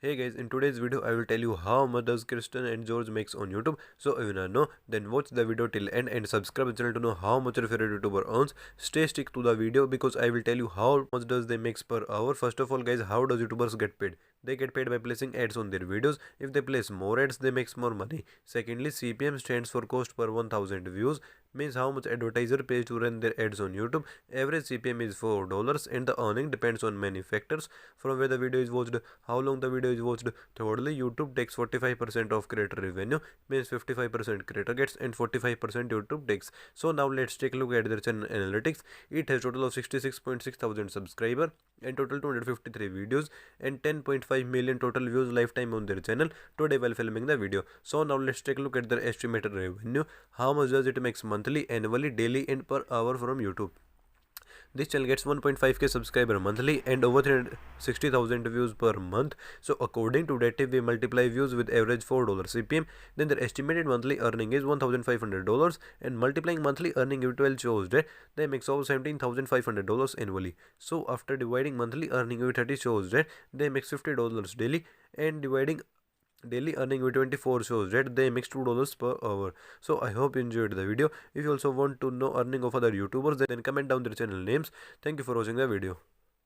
Hey guys, in today's video I will tell you how much does Kirsten and George makes on YouTube. So if you wanna know, then watch the video till end and subscribe to the channel to know how much your favorite YouTuber earns. Stay stick to the video because I will tell you how much does they makes per hour. First of all guys, how does YouTubers get paid? They get paid by placing ads on their videos. If they place more ads, they makes more money. Secondly, CPM stands for cost per 1000 views, means how much advertiser pays to run their ads on YouTube. Average CPM is $4 and the earning depends on many factors, from where the video is watched, how long the video is watched. Thirdly, YouTube takes 45% of creator revenue, means 55% creator gets and 45% YouTube takes. So now let's take a look at their channel analytics. It has total of 66.6 thousand subscribers and total 253 videos and 10.5 million total views lifetime on their channel today while filming the video. So now let's take a look at their estimated revenue. How much does it makes monthly, annually, daily and per hour from YouTube? This channel gets 1.5k subscriber monthly and over 360,000 views per month. So according to that, if we multiply views with average $4 CPM, then their estimated monthly earning is $1,500, and multiplying monthly earning with 12 shows that they make over $17,500 annually. So after dividing monthly earning with 30 shows that they make $50 daily, and dividing daily earning with 24 shows that they makes $2 per hour. So I hope you enjoyed the video. If you also want to know earning of other YouTubers, then comment down their channel names. Thank you for watching the video.